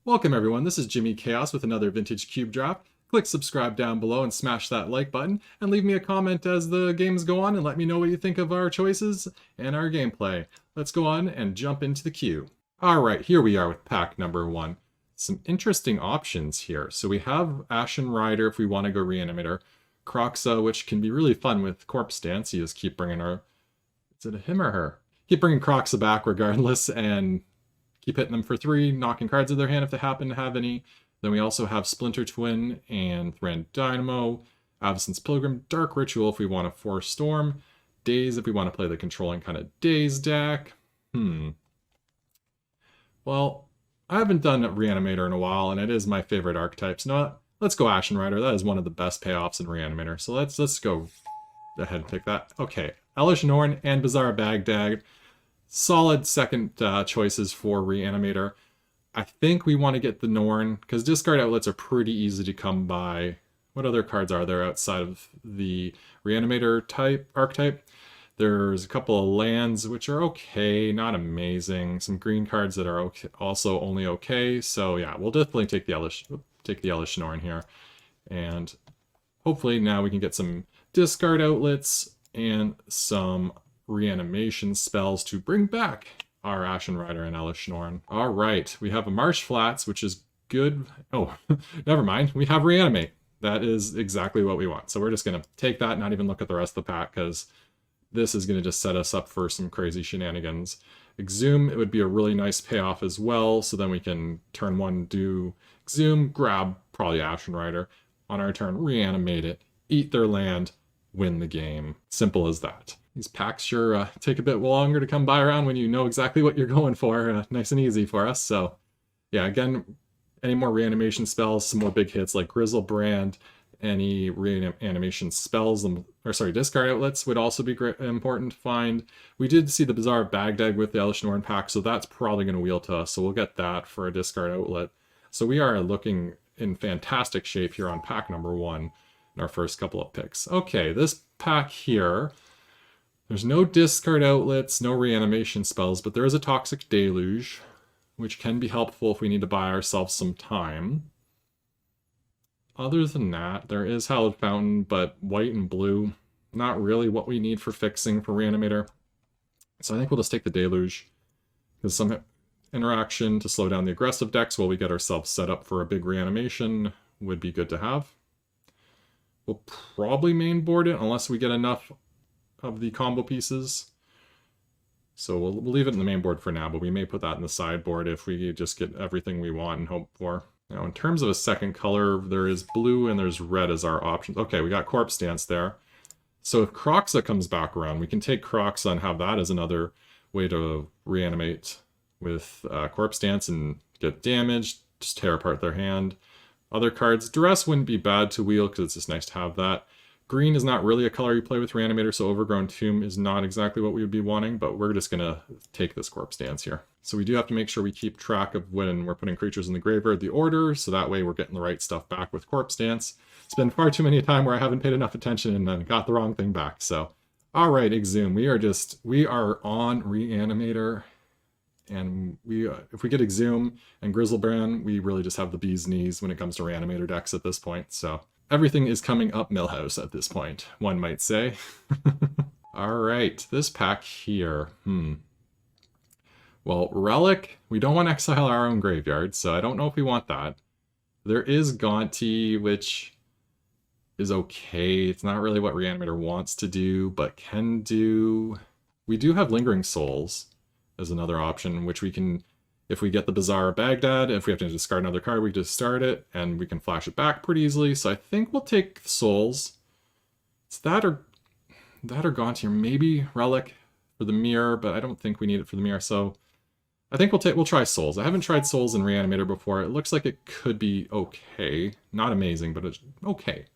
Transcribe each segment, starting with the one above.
Welcome everyone, this is Jimmy Chaos with another Vintage Cube Draft. Click subscribe down below and smash that like button, and leave me a comment as the games go on and let me know what you think of our choices and our gameplay. Let's go on and jump into the queue. Alright, here we are with pack number 1. Some interesting options here. So we have Ashen Rider if we want to go Reanimator. Croxa, which can be really fun with Corpse Dance. You just keep bringing our... Is it a him or her? Keep bringing Croxa back regardless, and keep hitting them for 3, knocking cards out of their hand if they happen to have any. Then we also have Splinter Twin and Thran Dynamo, Absence Pilgrim, Dark Ritual if we want to Force Storm, Daze if we want to play the controlling kind of Daze deck. Well, I haven't done Reanimator in a while, and it is my favorite archetype. So no, let's go Ashen Rider. That is one of the best payoffs in Reanimator. So let's go ahead and pick that. Okay, Elish Norn and Bizarre Baghdad. Solid second choices for Reanimator. I think we want to get the Norn, because discard outlets are pretty easy to come by. What other cards are there outside of the Reanimator archetype? There's a couple of lands which are okay, not amazing. Some green cards that are okay, also only okay. So yeah, we'll definitely take the Elish Norn here. And hopefully now we can get some discard outlets and some reanimation spells to bring back our Ashen Rider and Elish Norn. Alright, we have a Marsh Flats, which is good. Oh, never mind. We have Reanimate. That is exactly what we want. So we're just going to take that, not even look at the rest of the pack, because this is going to just set us up for some crazy shenanigans. Exhume, it would be a really nice payoff as well, so then we can turn 1 do Exhume, grab probably Ashen Rider. On our turn, reanimate it, eat their land, win the game. Simple as that. These packs sure take a bit longer to come by around when you know exactly what you're going for. Nice and easy for us. So yeah, again, any more reanimation spells, some more big hits like Grizzlebrand, any reanimation spells, discard outlets would also be important to find. We did see the Bizarre Baghdad with the Elish Norn pack, so that's probably going to wheel to us. So we'll get that for a discard outlet. So we are looking in fantastic shape here on pack number 1 in our first couple of picks. Okay, this pack here, there's no discard outlets, no reanimation spells, but there is a Toxic Deluge, which can be helpful if we need to buy ourselves some time. Other than that, there is Hallowed Fountain, but white and blue, not really what we need for fixing for Reanimator. So I think we'll just take the Deluge, because some interaction to slow down the aggressive decks while we get ourselves set up for a big reanimation would be good to have. We'll probably mainboard it unless we get enough of the combo pieces. So we'll leave it in the main board for now, but we may put that in the sideboard if we just get everything we want and hope for. Now, in terms of a second color, there is blue and there's red as our options. Okay, we got Corpse Dance there. So if Croxa comes back around, we can take Croxa and have that as another way to reanimate with Corpse Dance and get damaged, just tear apart their hand. Other cards, Duress wouldn't be bad to wheel because it's just nice to have that. Green is not really a color you play with Reanimator, so Overgrown Tomb is not exactly what we would be wanting, but we're just going to take this Corpse Dance here. So we do have to make sure we keep track of when we're putting creatures in the graveyard, the order, so that way we're getting the right stuff back with Corpse Dance. It's been far too many a time where I haven't paid enough attention and then got the wrong thing back. So, alright, Exhume, we are on Reanimator, and if we get Exhume and Grizzlebrand, we really just have the bee's knees when it comes to Reanimator decks at this point, so everything is coming up Millhouse at this point, one might say. Alright, this pack here. Well, Relic, we don't want to exile our own graveyard, so I don't know if we want that. There is Gaunty, which is okay. It's not really what Reanimator wants to do, but can do. We do have Lingering Souls as another option, which we can, if we get the Bizarre Baghdad, if we have to discard another card, we discard it, and we can flash it back pretty easily. So I think we'll take Souls. It's that or Gaunty, or maybe Relic for the Mirror, but I don't think we need it for the Mirror, so I think we'll try Souls. I haven't tried Souls in Reanimator before. It looks like it could be okay. Not amazing, but it's okay.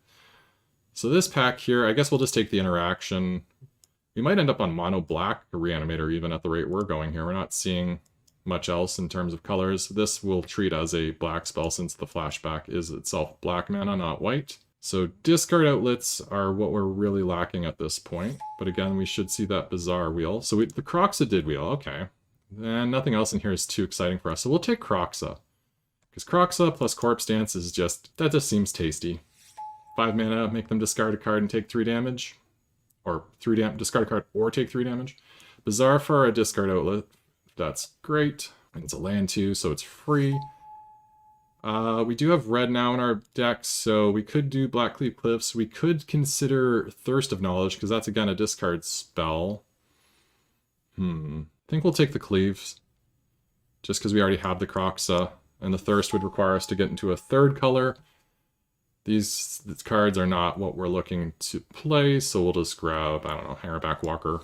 So this pack here, I guess we'll just take the interaction. We might end up on mono black Reanimator even at the rate we're going here. We're not seeing much else in terms of colors. This will treat as a black spell since the flashback is itself black mana, not white. So discard outlets are what we're really lacking at this point. But again, we should see that Bizarre wheel. So the Croxa did wheel, okay. And nothing else in here is too exciting for us. So we'll take Croxa, Because Croxa plus Corpse Dance is just, that just seems tasty. 5 mana, make them discard a card and take 3 damage. Or discard a card or take 3 damage. Bizarre for a discard outlet. That's great. And it's a land too, so it's free. We do have red now in our deck, so we could do Blackleaf Cliffs. We could consider Thirst of Knowledge, because that's again a discard spell. I think we'll take the Cleaves, just because we already have the Croxa, and the Thirst would require us to get into a third color. These cards are not what we're looking to play, so we'll just grab, I don't know, Harrowback Walker.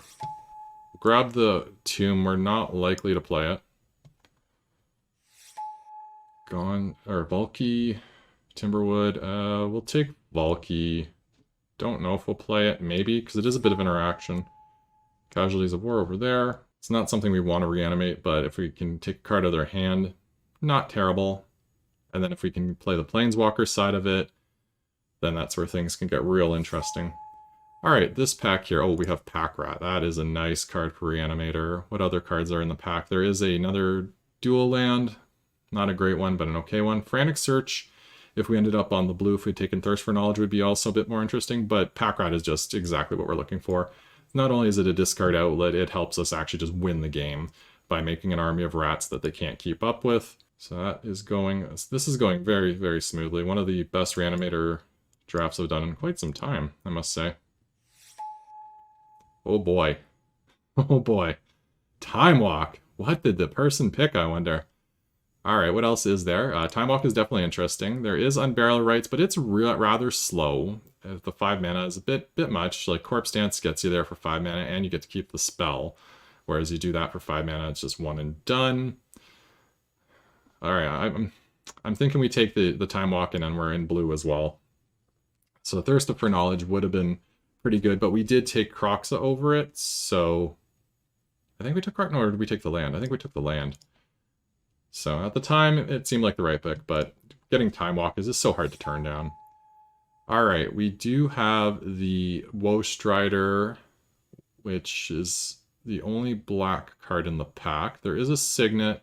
Grab the Tomb, we're not likely to play it. Bulky, Timberwood, we'll take Bulky. Don't know if we'll play it, maybe, because it is a bit of interaction. Casualties of War over there. It's not something we want to reanimate, but if we can take a card out of their hand, not terrible. And then if we can play the Planeswalker side of it, then that's where things can get real interesting. Alright, this pack here, oh, we have Pack Rat. That is a nice card for Reanimator. What other cards are in the pack? There is another dual land. Not a great one, but an okay one. Frantic Search, if we ended up on the blue, if we'd taken Thirst for Knowledge, would be also a bit more interesting, but Pack Rat is just exactly what we're looking for. Not only is it a discard outlet, it helps us actually just win the game by making an army of rats that they can't keep up with. So that is going, this is going very, very smoothly. One of the best Reanimator drafts I've done in quite some time, I must say. Oh boy. Oh boy. Time Walk. What did the person pick, I wonder? Alright, what else is there? Time Walk is definitely interesting. There is Unburial Rites, but it's rather slow. The 5 mana is a bit much. Like, Corpse Dance gets you there for 5 mana, and you get to keep the spell. Whereas you do that for 5 mana, it's just one and done. Alright, I'm thinking we take the Time Walk and then we're in blue as well. So Thirst for Knowledge would have been pretty good, but we did take Croxa over it, so... I think we took no, or did we take the land? I think we took the land. So at the time, it seemed like the right pick, but getting Time Walk is just so hard to turn down. Alright, we do have the Woe Strider, which is the only black card in the pack. There is a Signet,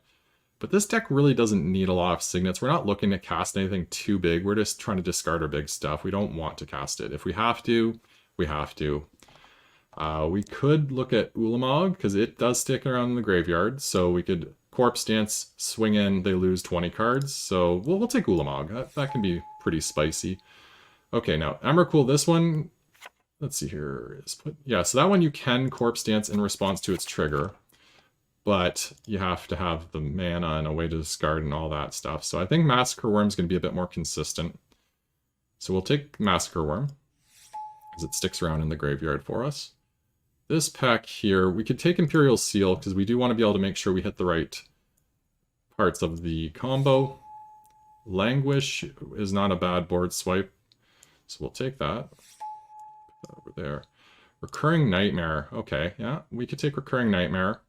but this deck really doesn't need a lot of Signets. We're not looking to cast anything too big. We're just trying to discard our big stuff. We don't want to cast it. If we have to, we have to. We could look at Ulamog, because it does stick around in the graveyard, so we could Corpse Dance, swing in, they lose 20 cards, so we'll take Ulamog. That can be pretty spicy. Okay, now, Emrakul, this one, let's see here, yeah, so that one you can Corpse Dance in response to its trigger, but you have to have the mana and a way to discard and all that stuff, so I think Massacre Worm's going to be a bit more consistent. So we'll take Massacre Worm, because it sticks around in the graveyard for us. This pack here, we could take Imperial Seal, because we do want to be able to make sure we hit the right parts of the combo. Languish is not a bad board swipe, so we'll take that. Put that over there. Recurring Nightmare. Okay, yeah, we could take Recurring Nightmare.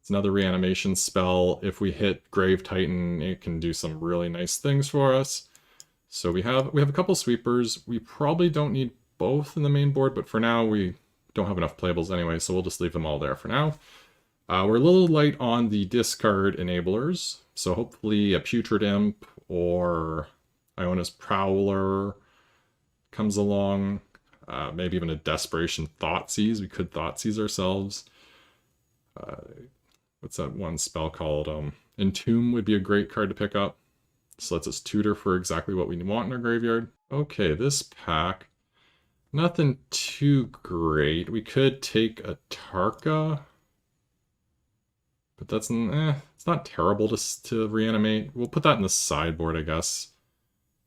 It's another reanimation spell. If we hit Grave Titan, it can do some really nice things for us. So we have a couple sweepers. We probably don't need both in the main board, but for now we don't have enough playables anyway, so we'll just leave them all there for now. We're a little light on the discard enablers, so hopefully a Putrid Imp or Iona's Prowler comes along. Maybe even a Desperation Thoughtseize. We could Thoughtseize ourselves. What's that one spell called? Entomb would be a great card to pick up. So lets us tutor for exactly what we want in our graveyard. Okay, this pack. Nothing too great. We could take a Tarka, but that's it's not terrible to reanimate. We'll put that in the sideboard, I guess.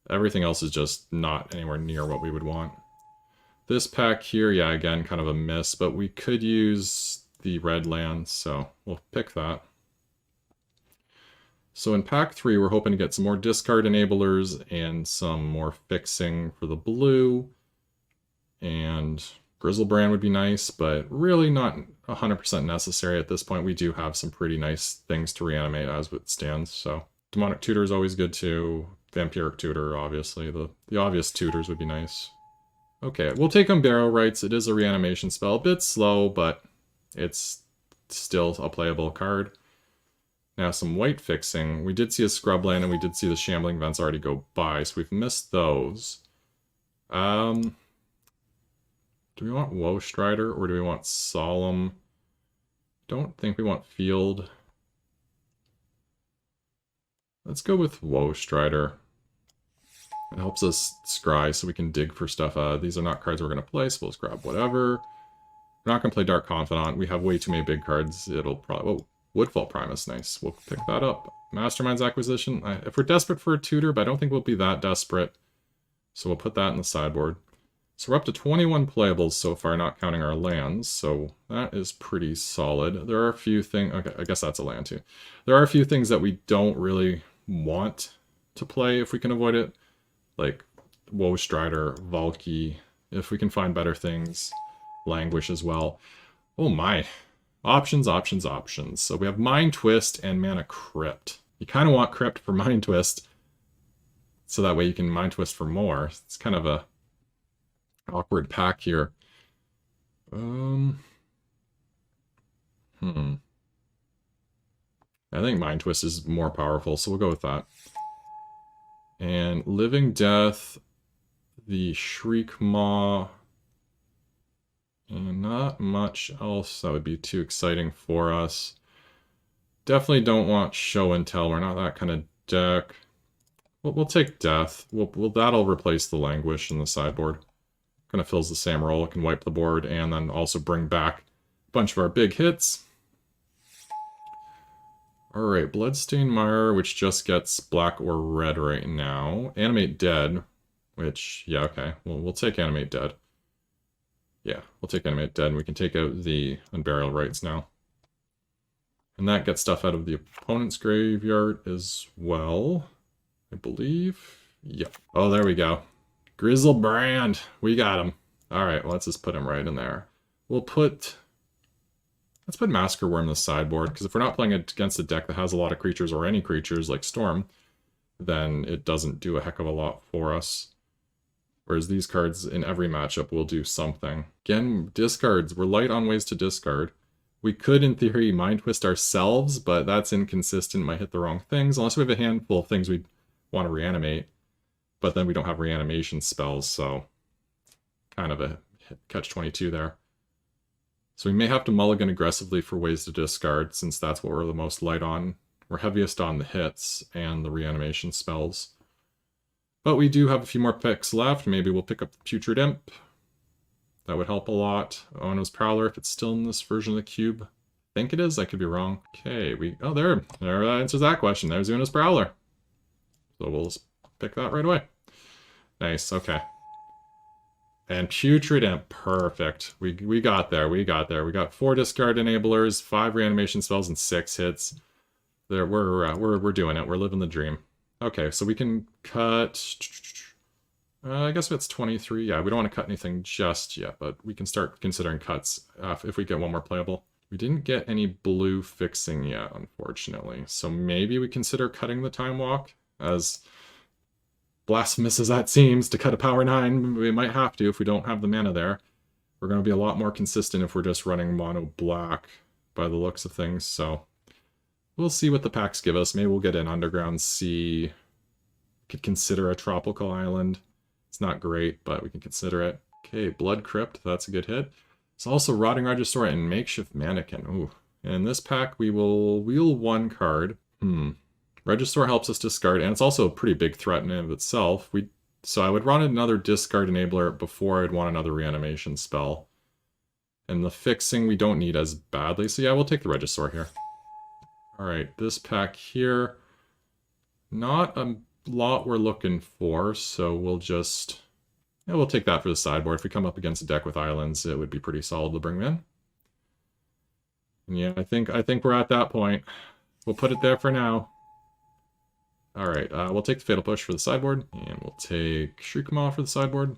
Everything else is just not anywhere near what we would want. This pack here, yeah, again, kind of a miss, but we could use the red land, so we'll pick that. So in pack 3, we're hoping to get some more discard enablers and some more fixing for the blue. And Grizzlebrand would be nice, but really not 100% necessary at this point. We do have some pretty nice things to reanimate as it stands. So Demonic Tutor is always good too. Vampiric Tutor, obviously. The obvious tutors would be nice. Okay, we'll take Unburial Rites. It is a reanimation spell. A bit slow, but it's still a playable card. Now some white fixing. We did see a scrubland and we did see the shambling vents already go by, so we've missed those. Do we want Woe Strider or do we want Solemn? Don't think we want Field. Let's go with Woe Strider. It helps us scry so we can dig for stuff. These are not cards we're going to play, so we'll just grab whatever. We're not going to play Dark Confidant. We have way too many big cards. It'll probably... Whoa, Woodfall Primus, nice. We'll pick that up. Mastermind's Acquisition. If we're desperate for a tutor, but I don't think we'll be that desperate. So we'll put that in the sideboard. So we're up to 21 playables so far, not counting our lands. So that is pretty solid. There are a few things... Okay, I guess that's a land too. There are a few things that we don't really want to play if we can avoid it. Like Woe Strider, Valky, if we can find better things. Languish as well. Oh my. Options, options, options. So we have Mind Twist and Mana Crypt. You kind of want Crypt for Mind Twist, so that way you can Mind Twist for more. It's kind of a awkward pack here. I think Mind Twist is more powerful, so we'll go with that. And Living Death, the Shriek Maw, and not much else that would be too exciting for us. Definitely don't want Show and Tell. We're not that kind of deck. We'll take Death. That'll replace the Languish in the sideboard. Kind of fills the same role. It can wipe the board and then also bring back a bunch of our big hits. Alright, Bloodstained Mire, which just gets black or red right now. Animate Dead, which, yeah, okay. We'll take Animate Dead. Yeah, we'll take Animate Dead, and we can take out the Unburial Rites now. And that gets stuff out of the opponent's graveyard as well, I believe. Yep. Oh, there we go. Grizzlebrand. We got him. Alright, well, let's just put him right in there. Let's put Massacre Worm in the sideboard, because if we're not playing against a deck that has a lot of creatures or any creatures like Storm, then it doesn't do a heck of a lot for us. Whereas these cards in every matchup will do something. Again, discards. We're light on ways to discard. We could, in theory, Mind Twist ourselves, but that's inconsistent. Might hit the wrong things, unless we have a handful of things we want to reanimate. But then we don't have reanimation spells, so kind of a catch-22 there. So we may have to mulligan aggressively for ways to discard, since that's what we're the most light on. We're heaviest on the hits and the reanimation spells. But we do have a few more picks left. Maybe we'll pick up the Putrid Imp. That would help a lot. Ono's Prowler, if it's still in this version of the cube. I think it is, I could be wrong. Okay, oh, there answers that question. There's Uno's Prowler. So we'll just pick that right away. Nice, okay. And Putrid Imp, perfect. We got there, we got 4 discard enablers, 5 reanimation spells, and 6 hits. There, we're doing it. We're living the dream. Okay, so we can cut... I guess it's 23. Yeah, we don't want to cut anything just yet, but we can start considering cuts if we get one more playable. We didn't get any blue fixing yet, unfortunately. So maybe we consider cutting the Time Walk, as blasphemous as that seems, to cut a power 9. We might have to if we don't have the mana there. We're going to be a lot more consistent if we're just running mono black by the looks of things, so... We'll see what the packs give us. Maybe we'll get an Underground Sea. Could consider a Tropical Island. It's not great, but we can consider it. Okay, Blood Crypt. That's a good hit. It's also Rotting Regisaur and Makeshift Mannequin. Ooh. In this pack, we will wheel 1 card. Regisaur helps us discard, and it's also a pretty big threat in and of itself. So I would run another discard enabler before I'd want another reanimation spell. And the fixing we don't need as badly. So yeah, we'll take the Regisaur here. Alright, this pack here, not a lot we're looking for, so we'll just, yeah, we'll take that for the sideboard. If we come up against a deck with islands, it would be pretty solid to bring in. And yeah, I think we're at that point. We'll put it there for now. Alright, we'll take the Fatal Push for the sideboard, and we'll take Shriekmaw for the sideboard.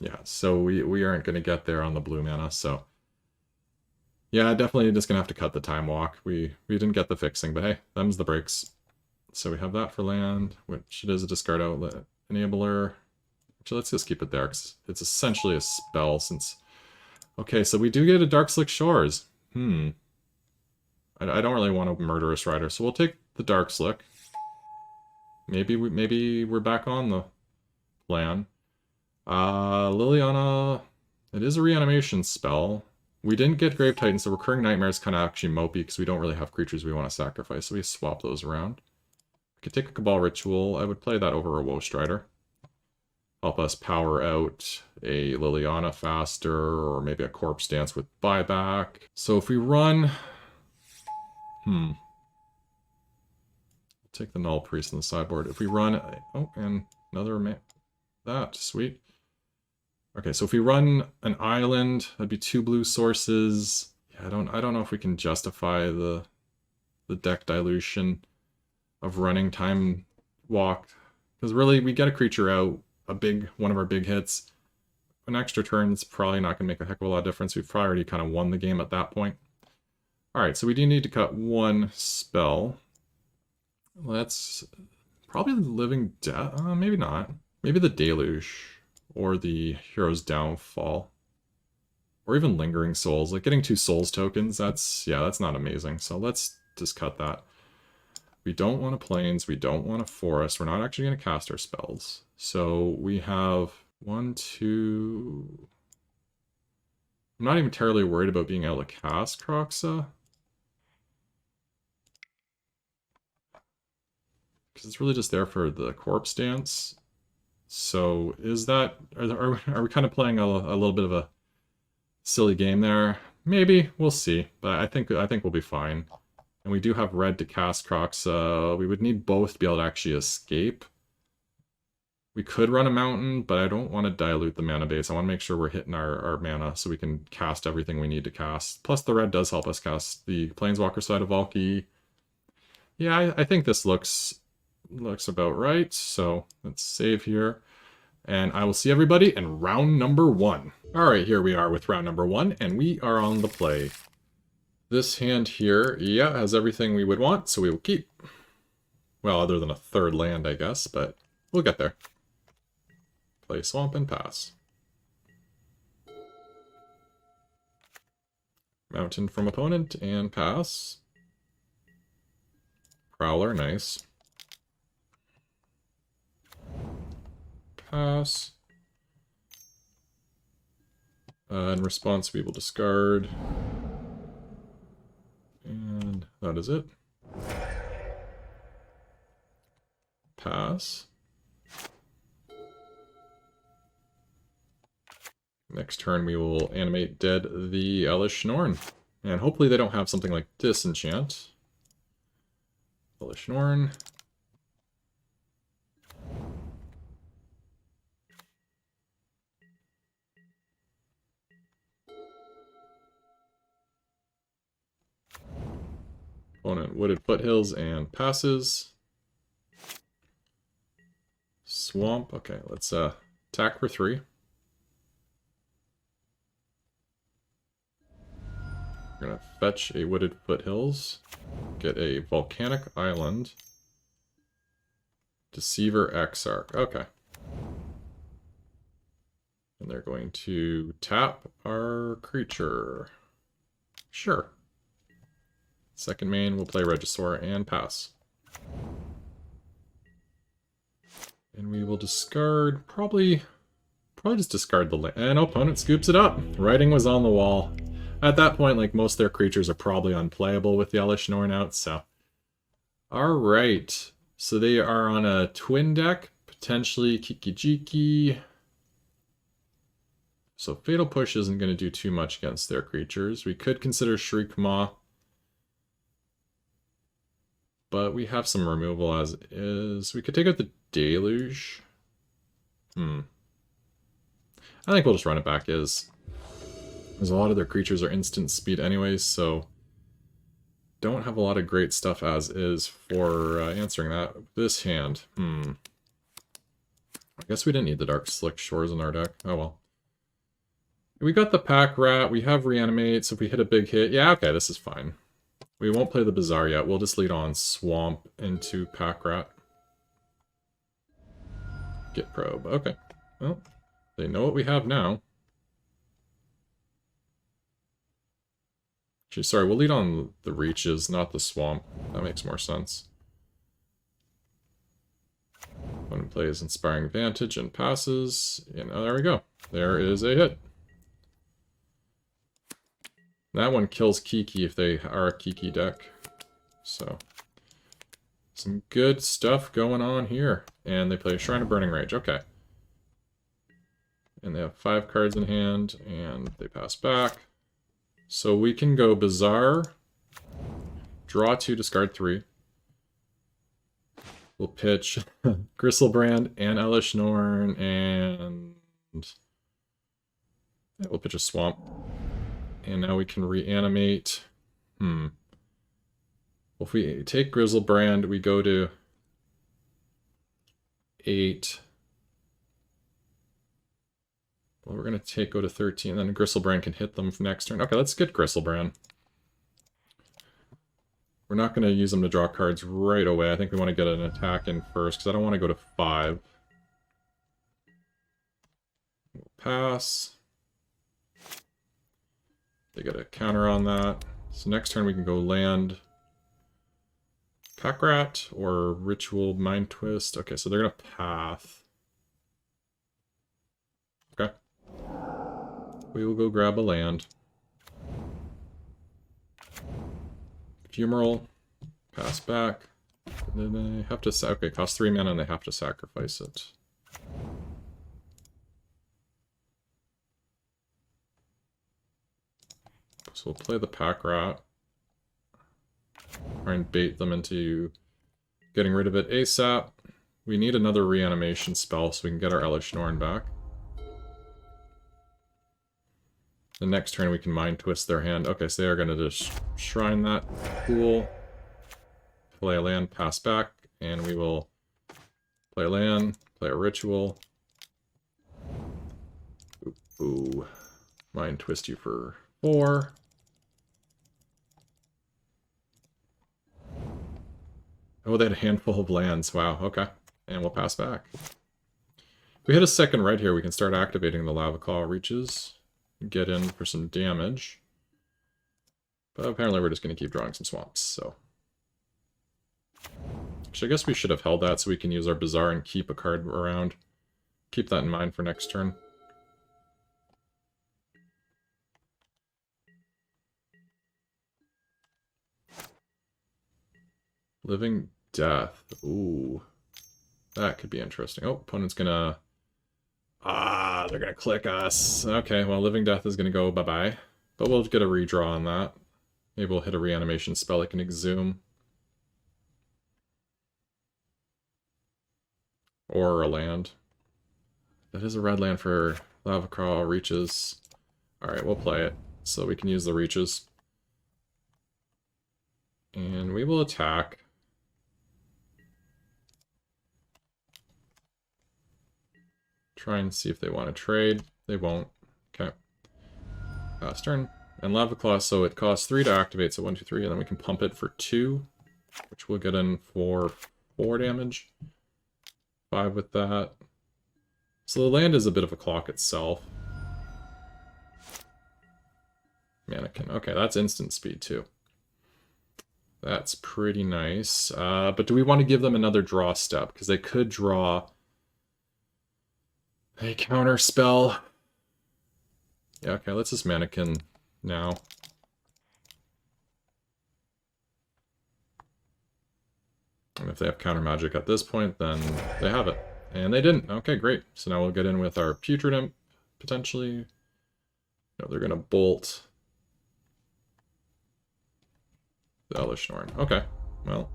Yeah, so we aren't going to get there on the blue mana, so... Yeah, definitely just gonna have to cut the Time Walk. We didn't get the fixing, but hey, them's the breaks. So we have that for land, which it is a discard outlet enabler. Actually, let's just keep it there, because it's essentially a spell since... Okay, so we do get a Dark Slick Shores. I don't really want a Murderous Rider, so we'll take the Dark Slick. Maybe we're back on the plan. Liliana, it is a reanimation spell. We didn't get Grave Titan, so Recurring Nightmare is kind of actually mopey because we don't really have creatures we want to sacrifice, so we swap those around. We could take a Cabal Ritual. I would play that over a Woe Strider. Help us power out a Liliana faster, or maybe a Corpse Dance with buyback. So if we run... Take the Null Priest on the sideboard. If we run... Oh, and another... That, sweet. Okay, so if we run an island, that'd be 2 blue sources. Yeah, I don't know if we can justify the deck dilution of running Time Walk. Because really, we get a creature out, one of our big hits. An extra turn's probably not going to make a heck of a lot of difference. We've probably already kind of won the game at that point. Alright, so we do need to cut 1 spell. Let's... Probably the Living Death? Maybe not. Maybe the Deluge. Or the Hero's Downfall. Or even Lingering Souls. Like, getting 2 Souls tokens, that's not amazing. So let's just cut that. We don't want a Plains, we don't want a Forest. We're not actually going to cast our spells. So we have 1, 2... I'm not even terribly worried about being able to cast Kroxa. Because it's really just there for the Corpse Dance. So is that... Are we kind of playing a little bit of a silly game there? Maybe. We'll see. But I think we'll be fine. And we do have red to cast Kroxa. We would need both to be able to actually escape. We could run a mountain, but I don't want to dilute the mana base. I want to make sure we're hitting our mana so we can cast everything we need to cast. Plus the red does help us cast the Planeswalker side of Valky. Yeah, I think this looks about right. So let's save here. And I will see everybody in round number 1. Alright, here we are with round number 1, and we are on the play. This hand here, yeah, has everything we would want, so we will keep. Well, other than a 3rd land, I guess, but we'll get there. Play Swamp and pass. Mountain from opponent and pass. Prowler, nice. Pass. In response, we will discard. And that is it. Pass. Next turn we will animate dead the Elesh Norn. And hopefully they don't have something like Disenchant. Elesh Norn. Opponent Wooded Foothills and passes. Swamp. Okay, let's attack for 3. We're gonna fetch a Wooded Foothills, get a Volcanic Island, Deceiver Exarch. Okay. And they're going to tap our creature. Sure. Second main, we'll play Regisaur and pass. And we will discard, probably just discard the land. And opponent scoops it up. Writing was on the wall. At that point, like, most of their creatures are probably unplayable with the Elesh Norn out, so... Alright. So they are on a twin deck, potentially Kiki-Jiki. So Fatal Push isn't going to do too much against their creatures. We could consider Shriek Maw. But we have some removal as is. We could take out the Deluge. I think we'll just run it back as. Because a lot of their creatures are instant speed anyways, so don't have a lot of great stuff as is for answering that. This hand, I guess we didn't need the Dark Slick Shores in our deck. Oh well. We got the Pack Rat, we have Reanimate, so if we hit a big hit, yeah, okay, this is fine. We won't play the Bazaar yet, we'll just lead on Swamp into Pack Rat. Get Probe, okay. Well, they know what we have now. Actually, sorry, we'll lead on the reaches, not the swamp. That makes more sense. Opponent plays Inspiring Vantage and passes. And oh, there we go. There is a hit. That one kills Kiki if they are a Kiki deck. So, some good stuff going on here. And they play Shrine of Burning Rage. Okay. And they have 5 cards in hand, and they pass back. So we can go Bazaar, draw 2, discard 3. We'll pitch Gristlebrand and Elish Norn, and yeah, we'll pitch a Swamp. And now we can reanimate. Well, if we take Grizzlebrand, we go to 8. Well, we're going to go to 13, then Gristlebrand can hit them next turn. Okay, let's get Gristlebrand. We're not going to use them to draw cards right away. I think we want to get an attack in first, because I don't want to go to 5. We'll pass. They get a counter on that. So next turn we can go land Packrat or Ritual Mind Twist. Okay, so they're going to path. Okay. We will go grab a land. Fumarole, pass back. And then they have to okay, cost 3 mana and they have to sacrifice it. So we'll play the Packrat. Try and bait them into getting rid of it ASAP. We need another reanimation spell so we can get our Elish Norn back. The next turn we can Mind Twist their hand. Okay, so they are going to just shrine that. Cool. Play a land, pass back, and we will play a land, play a ritual. Ooh. Mind Twist you for 4. Oh, they had a handful of lands. Wow, okay. And we'll pass back. If we hit a second right here, we can start activating the Lava Claw Reaches. Get in for some damage. But apparently we're just going to keep drawing some swamps, so. Actually, I guess we should have held that so we can use our Bazaar and keep a card around. Keep that in mind for next turn. Living Death. Ooh. That could be interesting. Oh, opponent's gonna... Ah, they're gonna click us. Okay, well, Living Death is gonna go bye-bye. But we'll get a redraw on that. Maybe we'll hit a reanimation spell like an Exhume. Or a land. That is a red land for Lava Claw Reaches. Alright, we'll play it. So we can use the Reaches. And we will attack. Try and see if they want to trade. They won't. Okay. Pass turn. And Lava Claw, so it costs 3 to activate, so 1, 2, 3, and then we can pump it for 2, which we'll get in for 4 damage. 5 with that. So the land is a bit of a clock itself. Mannequin. Okay, that's instant speed too. That's pretty nice. But do we want to give them another draw step? Because they could draw a counter spell. Yeah, okay, let's just Mannequin now. And if they have counter magic at this point, then they have it. And they didn't. Okay, great. So now we'll get in with our Putrid Imp, potentially. No, they're going to bolt the Elish Norn. Okay, well.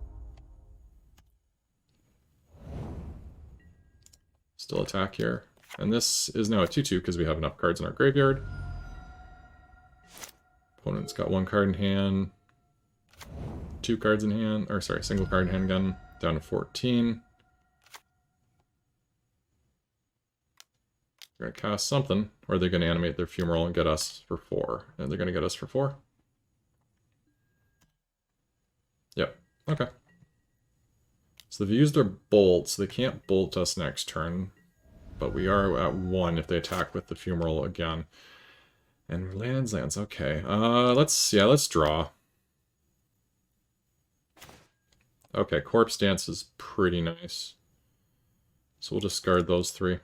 Still attack here. And this is now a 2-2 because we have enough cards in our graveyard. Opponent's got 1 card in hand. 2 cards in hand. Or sorry, single card in hand again. Down to 14. They're going to cast something. Or they're going to animate their Fumarole and get us for 4. And they're going to get us for 4. Yep. Okay. So they've used their bolt, so they can't bolt us next turn. But we are at 1 if they attack with the Fumarole again. And lands. Okay. Let's draw. Okay, Corpse Dance is pretty nice. So we'll discard those 3.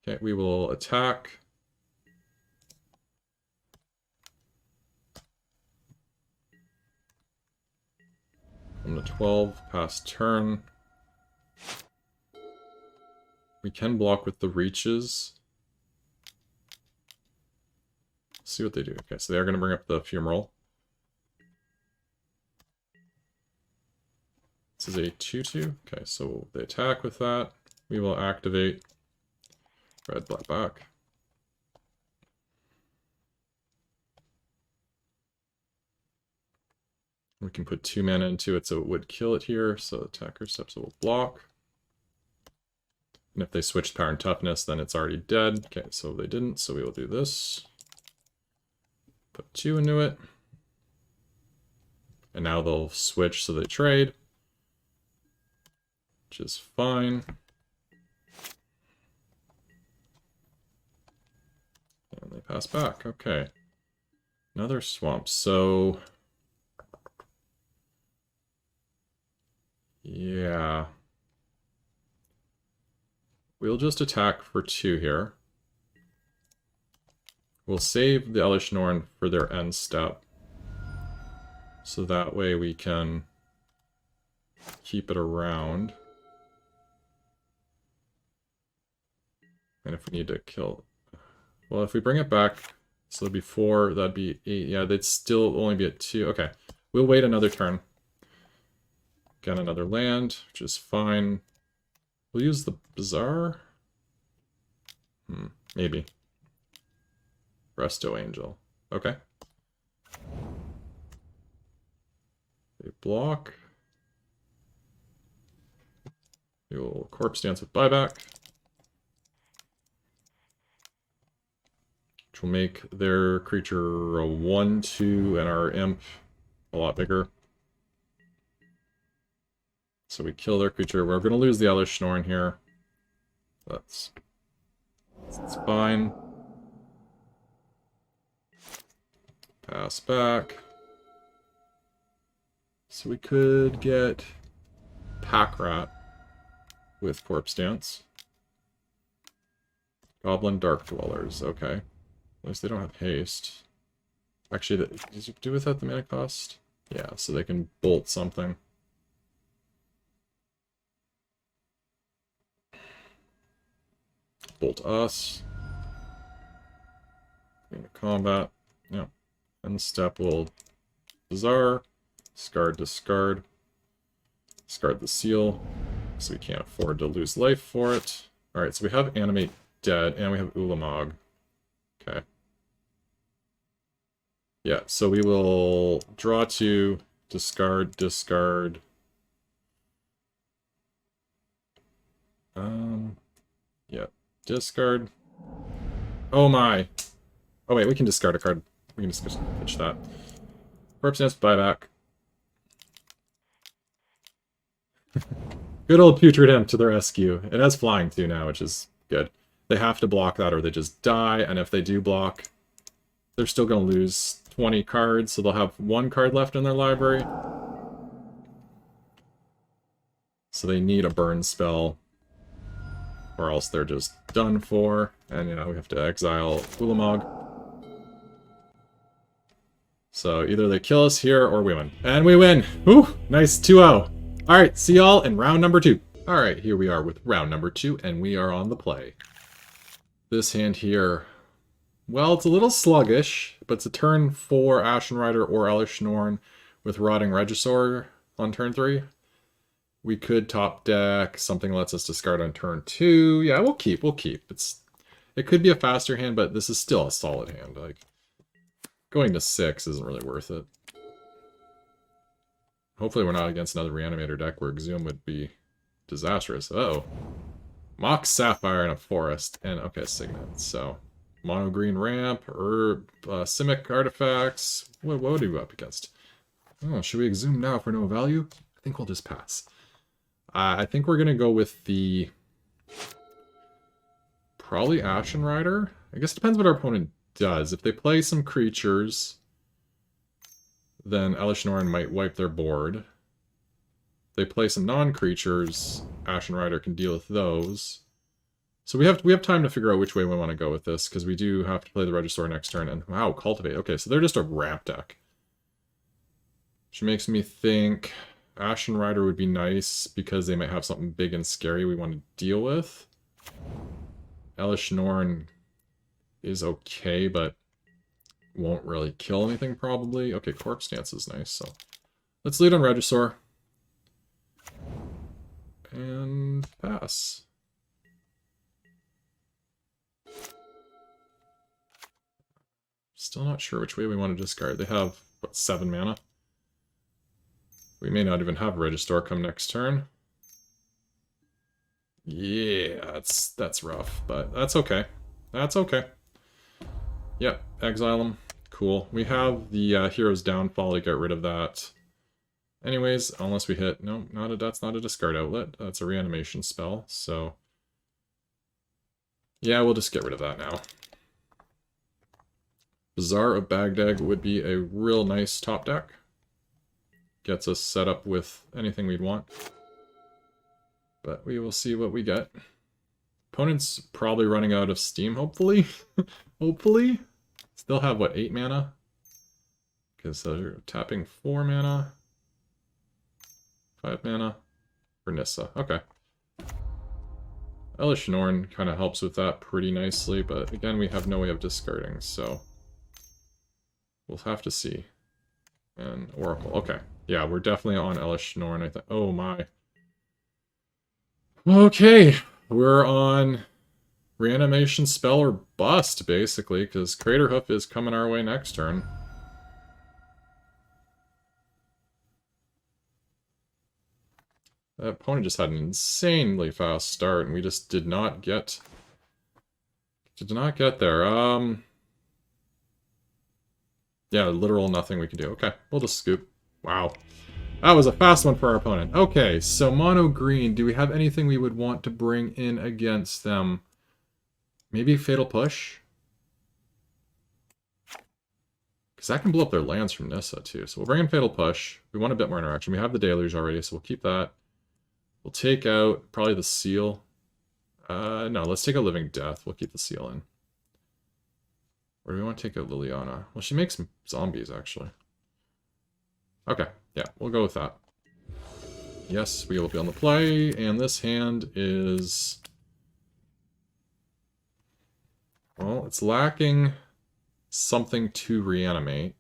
Okay, we will attack. From the 12, pass turn. We can block with the reaches. See what they do. Okay, so they are going to bring up the Fumarole. This is a 2/2. Okay, so they attack with that. We will activate red, black. We can put 2 mana into it, so it would kill it here. So attacker steps will block. And if they switch power and toughness, then it's already dead. Okay, so they didn't, so we will do this. Put 2 into it. And now they'll switch, so they trade. Which is fine. And they pass back. Okay. Another swamp. So... yeah. We'll just attack for 2 here. We'll save the Elesh Norn for their end step. So that way we can keep it around. And if we need to kill... well, if we bring it back, so it'd be 4, that'd be 8. Yeah, they'd still only be at 2. Okay, we'll wait another turn. Get another land, which is fine. We'll use the Bazaar. Maybe. Resto Angel. Okay. They block. We will Corpse Dance with buyback. Which will make their creature a 1/2 and our imp a lot bigger. So we kill their creature. We're going to lose the Elesh Norn here. That's fine. Pass back. So we could get Pack Rat with Corpse Dance. Goblin Dark Dwellers. Okay. At least they don't have haste. Actually, does it do without the mana cost? Yeah, so they can bolt something. Bolt us. Into combat. Yeah. End step will Bazaar. Discard, discard. Discard the seal. So we can't afford to lose life for it. Alright, so we have Animate dead, and we have Ulamog. Okay. Yeah, so we will draw 2, discard, discard. Yeah. Discard. Oh my. Oh wait, we can discard a card. We can just pitch that. Corpse Nest, buyback. Good old Putrid Imp to the rescue. It has flying too now, which is good. They have to block that or they just die, and if they do block, they're still going to lose 20 cards, so they'll have 1 card left in their library. So they need a burn spell, or else they're just done for. And, you know, we have to exile Ulamog. So either they kill us here or we win. And we win! Whew! Nice 2-0. Alright, see y'all in round number 2. Alright, here we are with round number 2, and we are on the play. This hand here, well, it's a little sluggish, but it's a turn 4 Ashen Rider or Elesh Norn with Rotting Regisaur on turn 3. We could top deck, something lets us discard on turn 2. Yeah, we'll keep. It could be a faster hand, but this is still a solid hand. Like, going to 6 isn't really worth it. Hopefully we're not against another Reanimator deck where Exhume would be disastrous. Uh-oh. Mox Sapphire in a forest. And, okay, Signet. So, mono green ramp, herb, Simic artifacts. What would we go up against? Oh, should we Exhume now for no value? I think we'll just pass. I think we're going to go with the Probably Ashen Rider? I guess it depends what our opponent does. If they play some creatures, then Elish Norn might wipe their board. If they play some non-creatures, Ashen Rider can deal with those. So we have time to figure out which way we want to go with this, because we do have to play the Regisaur next turn. And wow, Cultivate. Okay, so they're just a ramp deck. Which makes me think Ashen Rider would be nice, because they might have something big and scary we want to deal with. Elish Norn is okay, but won't really kill anything, probably. Okay, Corpse Dance is nice, so let's lead on Regisaur. And pass. Still not sure which way we want to discard. They have, what, 7 mana? We may not even have Regisaur come next turn. Yeah, that's rough, but that's okay. That's okay. Yep, exile them. Cool. We have the Hero's Downfall to get rid of that. Anyways, unless we hit... No, that's not a discard outlet. That's a reanimation spell, so... Yeah, we'll just get rid of that now. Bazaar of Baghdad would be a real nice top deck. Gets us set up with anything we'd want. But we will see what we get. Opponent's probably running out of steam, hopefully. Hopefully. Still have, what, 8 mana? Because they're tapping 4 mana. 5 mana. For Nissa. Okay. Elish Norn kind of helps with that pretty nicely, but again, we have no way of discarding, so... We'll have to see. And Oracle. Okay. Yeah, we're definitely on Elish Norn, I think. Oh my. Okay. We're on Reanimation Spell or Bust, basically, because Craterhoof is coming our way next turn. That opponent just had an insanely fast start, and we just did not get there. Yeah, literal nothing we can do. Okay, we'll just scoop. Wow. That was a fast one for our opponent. Okay, so mono green. Do we have anything we would want to bring in against them? Maybe Fatal Push? Because that can blow up their lands from Nissa, too. So we'll bring in Fatal Push. We want a bit more interaction. We have the Deluge already, so we'll keep that. We'll take out probably the Seal. No, let's take a Living Death. We'll keep the Seal in. Or do we want to take out Liliana? Well, she makes some zombies, actually. Okay, yeah, we'll go with that. Yes, we will be on the play, and this hand is... Well, it's lacking something to reanimate.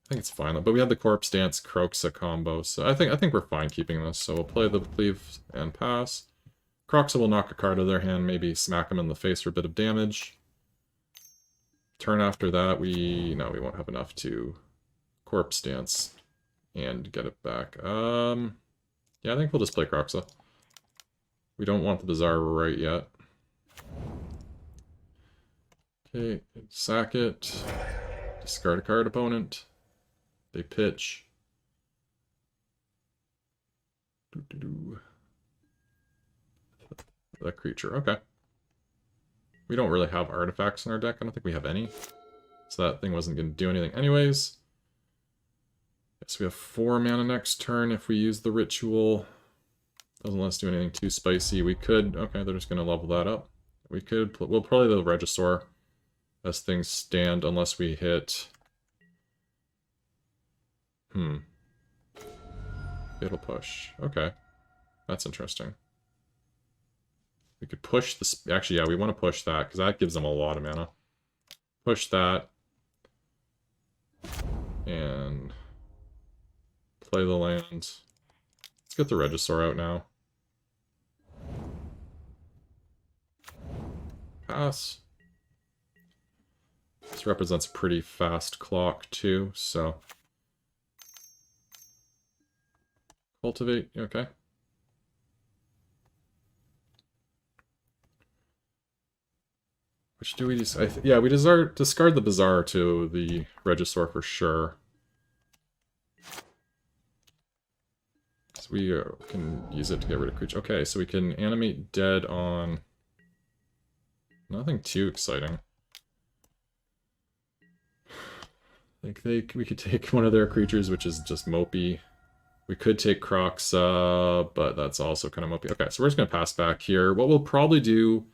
I think it's fine, but we have the Corpse Dance Croxa combo, so I think we're fine keeping this. So we'll play the Cleave and pass. Croxa will knock a card out of their hand, maybe smack them in the face for a bit of damage. Turn after that, we won't have enough to Corpse Dance and get it back. Yeah, I think we'll just play Croxa. We don't want the Bazaar right yet. Okay, sack it. Discard a card, opponent. They pitch. That creature, okay. We don't really have artifacts in our deck. I don't think we have any. So that thing wasn't going to do anything anyways. Yes, we have 4 mana next turn if we use the ritual. Doesn't let us do anything too spicy. We could... Okay, they're just going to level that up. We could... We'll probably the Regisaur as things stand unless we hit... Fatal Push. Okay. That's interesting. We could push this... Actually, yeah, we want to push that, because that gives them a lot of mana. Push that. And... play the land. Let's get the Regisaur out now. Pass. This represents a pretty fast clock, too, so... Cultivate, okay. Which do we just... yeah, we discard the Bazaar to the Regisaur for sure. So So we can use it to get rid of creatures. Okay, so we can animate dead on... Nothing too exciting. Like we could take one of their creatures, which is just mopey. We could take Croxa, but that's also kind of mopey. Okay, so we're just going to pass back here. What we'll probably do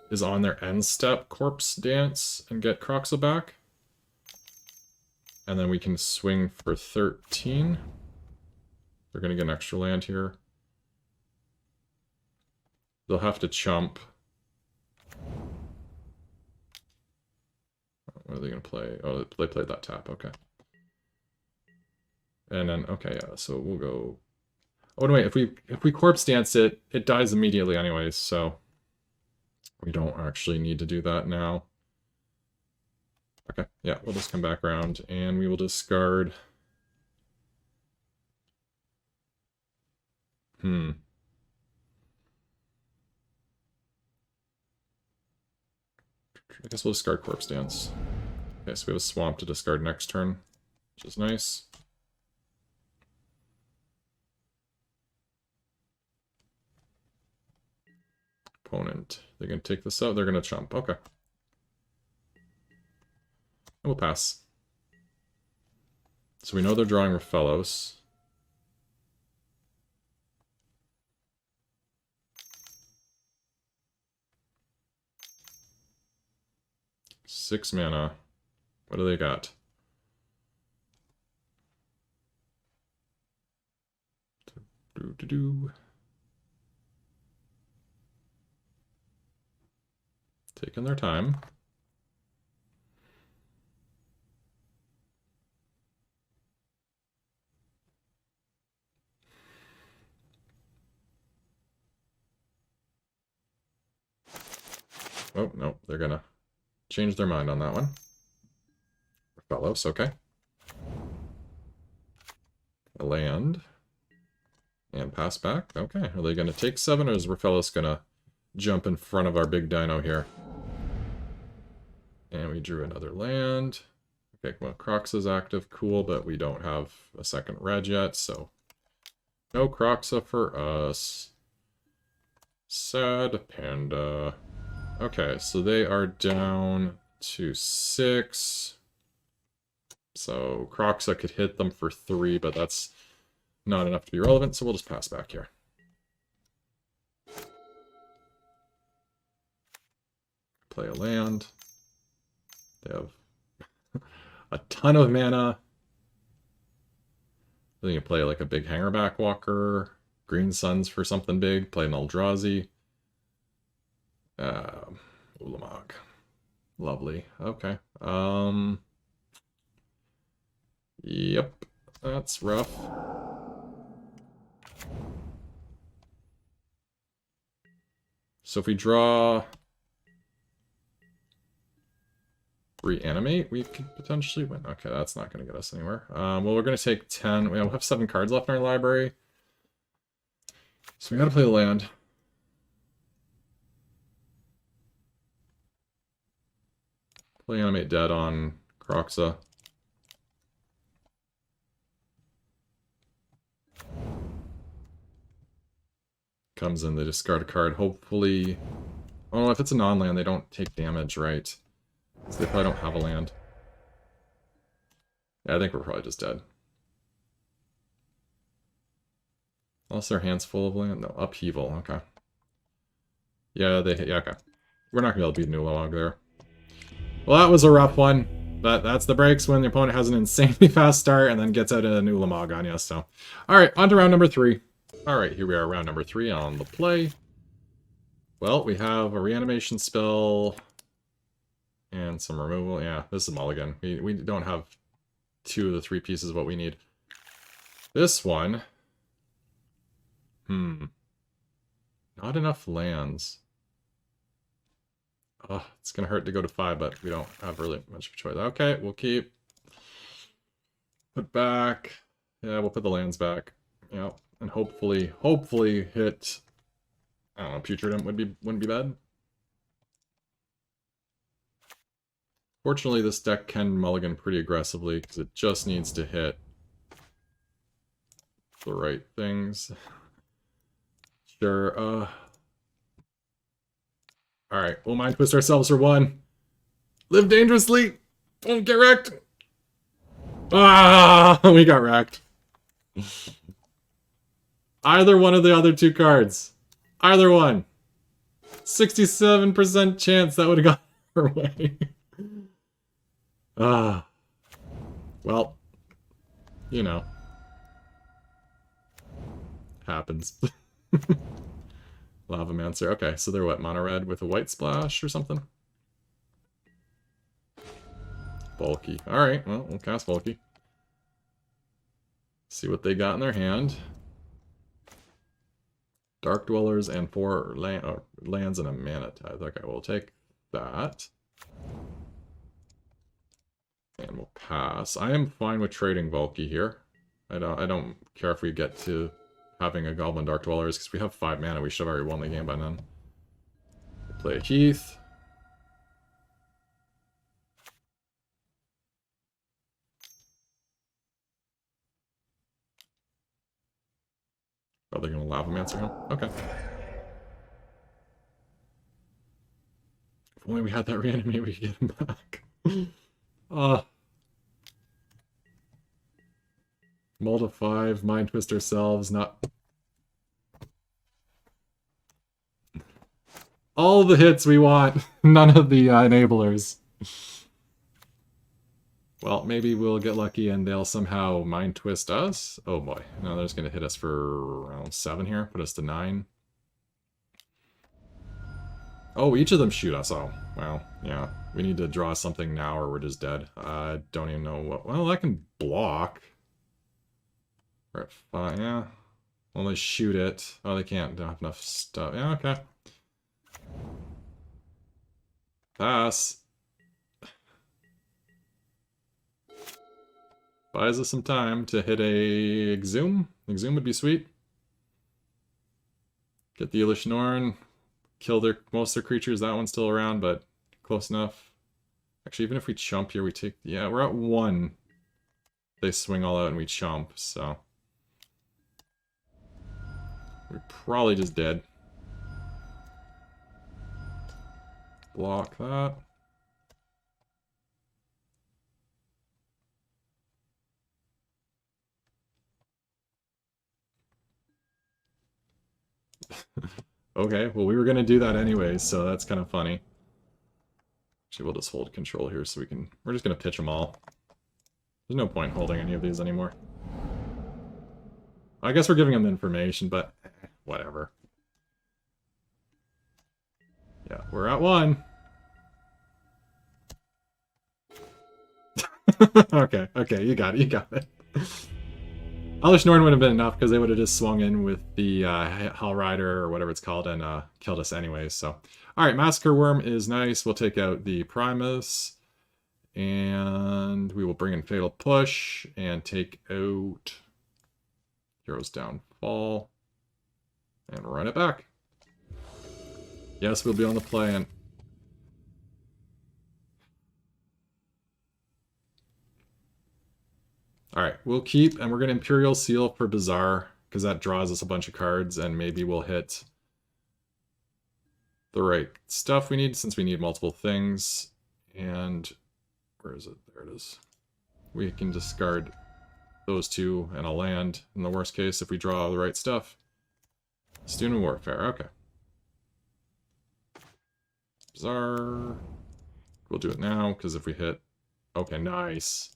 is on their end step, Corpse Dance, and get Croxa back. And then we can swing for 13. They're going to get an extra land here. They'll have to chump. What are they going to play? Oh, they played that tap, okay. And then, okay, yeah, so we'll go... Oh, wait, if we Corpse Dance it, it dies immediately anyways, so... We don't actually need to do that now. Okay, yeah, we'll just come back around, and we will discard... I guess we'll discard Corpse Dance. Okay, so we have a Swamp to discard next turn, which is nice. Opponent. They're going to take this out, they're going to chump. Okay. And we'll pass. So we know they're drawing Raphellos. Six mana. What do they got? Taking their time. Oh, no, they're gonna change their mind on that one. Fellows, okay. A land. And pass back. Okay, are they gonna take 7, or is Raphellos gonna jump in front of our big dino here? And we drew another land. Okay, well, Croxa is active, cool, but we don't have a second red yet, so no Croxa for us. Sad panda. Okay, so they are down to 6. So Croxa could hit them for 3, but that's not enough to be relevant, so we'll just pass back here. Play a land. They have a ton of mana. Then you play like a big Hangerback Walker, Green Suns for something big, play an Eldrazi. Ulamog. Lovely. Okay. Yep. That's rough. So if we draw... Reanimate, we could potentially win. Okay, that's not going to get us anywhere. Well, we're going to take 10. We'll have 7 cards left in our library. So we got to play the land. Play Animate Dead on Croxa. Comes in, they discard a card. Hopefully... Oh, if it's a non-land, they don't take damage, right? So they probably don't have a land. Yeah, I think we're probably just dead. Unless their hand's full of land? No, Upheaval, okay. Yeah, okay. We're not going to be able to beat Ulamog there. Well, that was a rough one. But that's the breaks when the opponent has an insanely fast start and then gets out an Ulamog on you, so. Alright, on to round number 3. Alright, here we are, round number 3 on the play. Well, we have a reanimation spell... And some removal. Yeah, this is mulligan. We don't have 2 of the 3 pieces of what we need. This one... Not enough lands. Oh, it's going to hurt to go to 5, but we don't have really much of a choice. Okay, we'll keep. Put back. Yeah, we'll put the lands back. Yeah, and hopefully hit... I don't know, Putrid Imp wouldn't be bad. Fortunately, this deck can mulligan pretty aggressively, because it just needs to hit the right things. Sure, Alright, we'll mind twist ourselves for one. Live dangerously! Don't get wrecked! Ah! We got wrecked. Either one of the other two cards. Either one. 67% chance that would have gone our way. Ah. Well, you know. Happens. Lavamancer. Okay, so they're what? Mono red with a white splash or something? Bulky. Alright, well, we'll cast Bulky. See what they got in their hand. Dark Dwellers and 4 lands and a Mana Tithe. Okay, we'll take that. And we'll pass. I am fine with trading Bulky here. I don't care if we get to having a Goblin Dark Dwellers, because we have 5 mana. We should have already won the game by then. We'll play a Heath. Oh, they're going to Lavamancer him? Okay. If only we had that Reanimator, we could get him back. Mull to 5, Mind Twist ourselves, not... All the hits we want, none of the enablers. Well, maybe we'll get lucky and they'll somehow Mind Twist us. Oh boy, no, they're just going to hit us for around 7 here, put us to 9. Oh, each of them shoot us. Oh, well, yeah. We need to draw something now or we're just dead. I don't even know what... Well, I can block. We're at 5, yeah. Well, they shoot it. Oh, they can't. Don't have enough stuff. Yeah, okay. Pass. Buys us some time to hit a Exhume. Exhume would be sweet. Get the Ilishnorn. Kill most of their creatures. That one's still around, but close enough. Actually, even if we chump here, we take... Yeah, we're at 1. They swing all out and we chump, so... We're probably just dead. Block that. Okay, well we were gonna do that anyways, so that's kind of funny. Actually, we'll just hold control here so we can... We're just gonna pitch them all. There's no point holding any of these anymore. I guess we're giving them information, but whatever. Yeah, we're at 1. okay, you got it. Elish Norn would have been enough because they would have just swung in with the Hell Rider or whatever it's called and killed us anyways. So, alright, Massacre Worm is nice. We'll take out the Primus and we will bring in Fatal Push and take out Hero's Downfall and run it back. Yes, we'll be on the plan. Alright, we'll keep, and we're going to Imperial Seal for Bazaar, because that draws us a bunch of cards, and maybe we'll hit the right stuff we need, since we need multiple things. And, where is it? There it is. We can discard those 2 and a land, in the worst case, if we draw the right stuff. Student Warfare, okay. Bazaar. We'll do it now, because if we hit... Okay, nice.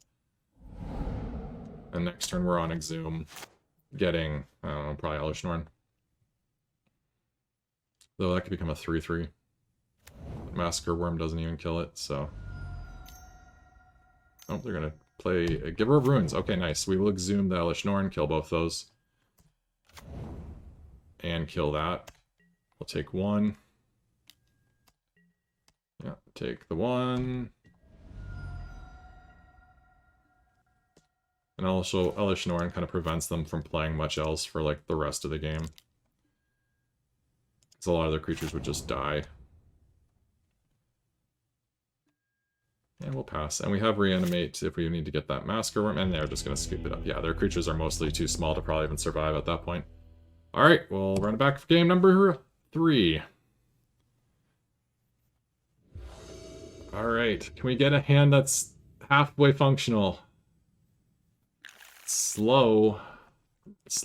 And next turn we're on Exhume, getting, I don't know, probably Elishnorn. Though that could become a 3-3. Massacre Worm doesn't even kill it, so... Oh, they're gonna play a Giver of Runes. Okay, nice. We will Exhume the Elishnorn, kill both those. And kill that. We'll take 1. Yeah, take the 1. And also, Elishnorn kind of prevents them from playing much else for, like, the rest of the game. Because a lot of their creatures would just die. And we'll pass. And we have Reanimate if we need to get that Masker Worm, and they're just going to scoop it up. Yeah, their creatures are mostly too small to probably even survive at that point. Alright, we'll run it back for game number 3. Alright, can we get a hand that's halfway functional? Slow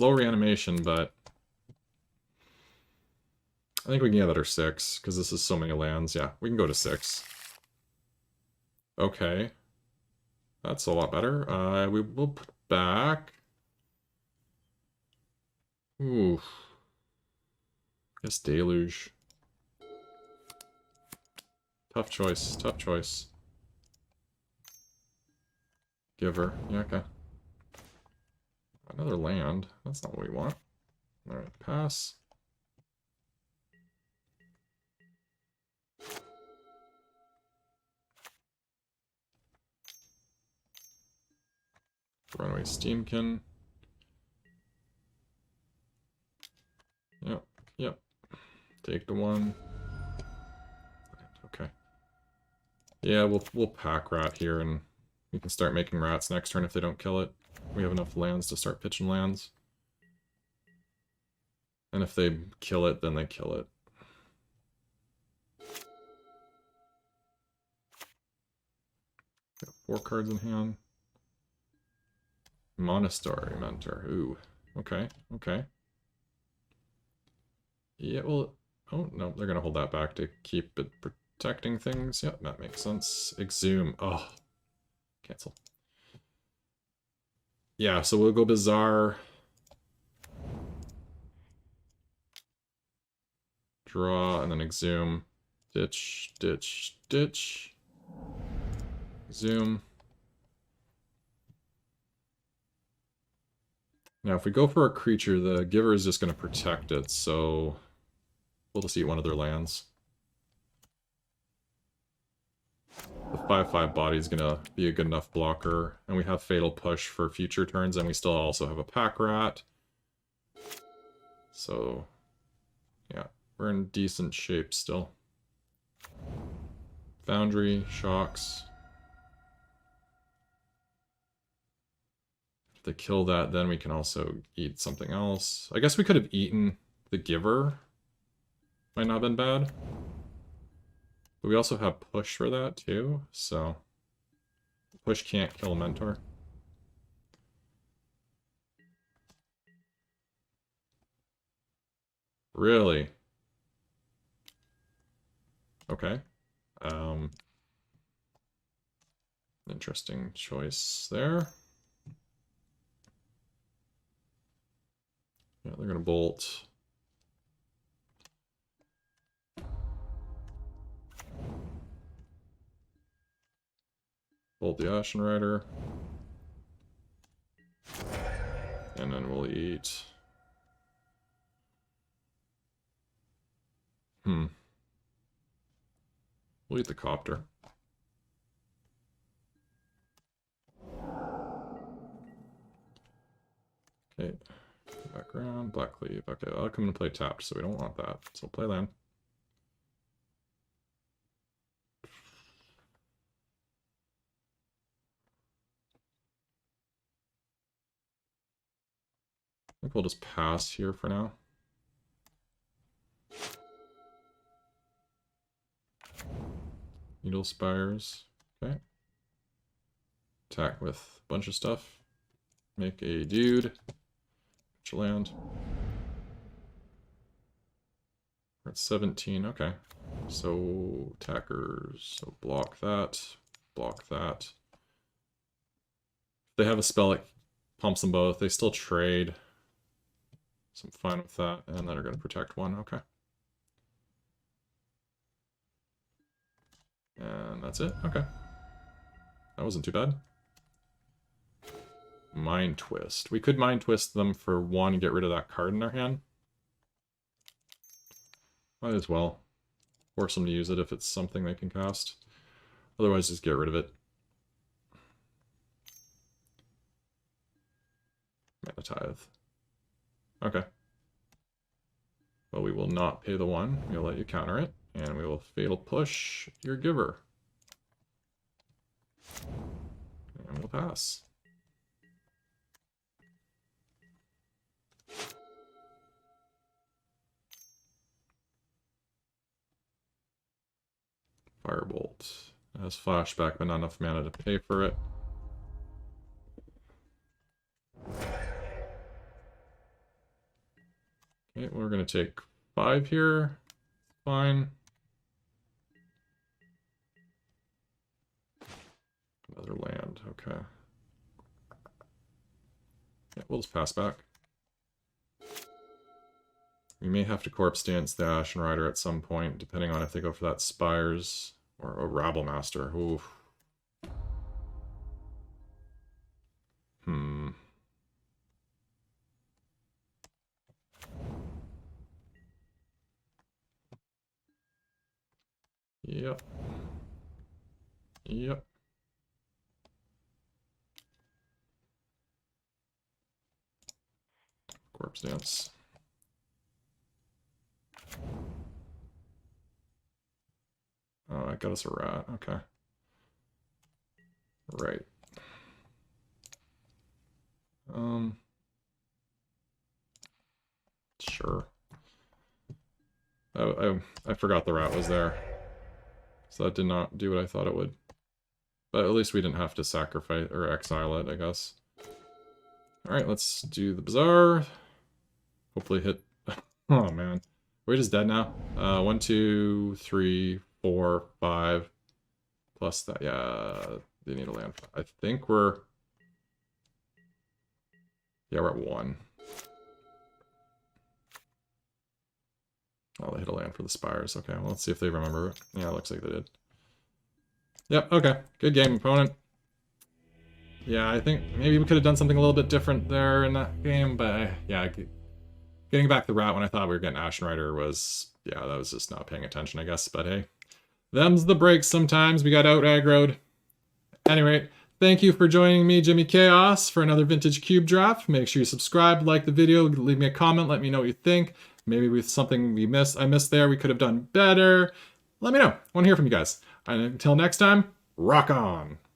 reanimation, but I think we can get that or 6, because this is so many lands. Yeah, we can go to 6. Okay. That's a lot better. We will put back... Ooh. Guess Deluge. Tough choice, tough choice. Giver. Yeah, okay. Another land. That's not what we want. Alright, pass. Runaway Steamkin. Yep, yep. Take the 1. Okay. Yeah, we'll pack rat here, and we can start making rats next turn if they don't kill it. We have enough lands to start pitching lands. And if they kill it, then they kill it. Got 4 cards in hand. Monastery Mentor. Ooh. Okay, okay. Yeah, well... Oh, no, they're gonna hold that back to keep it protecting things. Yep, that makes sense. Exhume. Oh. Cancel. Yeah, so we'll go Bizarre. Draw, and then Exhume. Ditch, ditch, ditch. Exhume. Now, if we go for a creature, the Giver is just going to protect it, so we'll just eat one of their lands. The 5/5 body is going to be a good enough blocker, and we have Fatal Push for future turns, and we still also have a Pack Rat. So, yeah, we're in decent shape still. Foundry, Shocks. If they kill that, then we can also eat something else. I guess we could have eaten the Giver. Might not have been bad. But we also have Push for that, too, so... Push can't kill a Mentor. Really? Okay. Interesting choice there. Yeah, they're gonna bolt. Bolt the Ashen Rider. And then we'll eat... We'll eat the Copter. Okay. Background, Black Cleave. Okay, I'll come and play tapped, so we don't want that. So we'll play land. I think we'll just pass here for now. Needle Spires. Okay. Attack with a bunch of stuff. Make a dude. Pitch a land. We're at 17. Okay. So, attackers. So, block that. Block that. If they have a spell that pumps them both, they still trade. So I'm fine with that. And then are going to protect one. Okay. And that's it. Okay. That wasn't too bad. Mind Twist. We could Mind Twist them for 1 and get rid of that card in their hand. Might as well. Force them to use it if it's something they can cast. Otherwise, just get rid of it. Mana Tithe. Okay. Well, we will not pay the 1. We'll let you counter it. And we will Fatal Push your Giver. And we'll pass. Firebolt. It has flashback, but not enough mana to pay for it. Okay, we're going to take 5 here. Fine. Another land, okay. Yeah, we'll just pass back. We may have to corpse dance the Ashen Rider at some point, depending on if they go for that Spires or a Rabble Master. Oof. Yep. Yep. Corpse dance. Oh, I got us a rat. Okay. Right. Sure. I forgot the rat was there. So that did not do what I thought it would. But at least we didn't have to sacrifice or exile it, I guess. Alright, let's do the Bazaar. Hopefully hit... Oh, man. We're just dead now? 1, 2, 3, 4, 5. Plus that, yeah, they need a land. I think we're... Yeah, we're at 1. Oh, they hit a land for the Spires. Okay, well, let's see if they remember it. Yeah, it looks like they did. Yep, okay. Good game, opponent. Yeah, I think maybe we could have done something a little bit different there in that game, but yeah, getting back the rat when I thought we were getting Ashen Rider was, yeah, that was just not paying attention, I guess. But hey, them's the breaks sometimes. We got out aggroed. Anyway, thank you for joining me, Jimmy Chaos, for another Vintage Cube Draft. Make sure you subscribe, like the video, leave me a comment, let me know what you think. Maybe with something I missed there, we could have done better. Let me know. I want to hear from you guys. And until next time, rock on!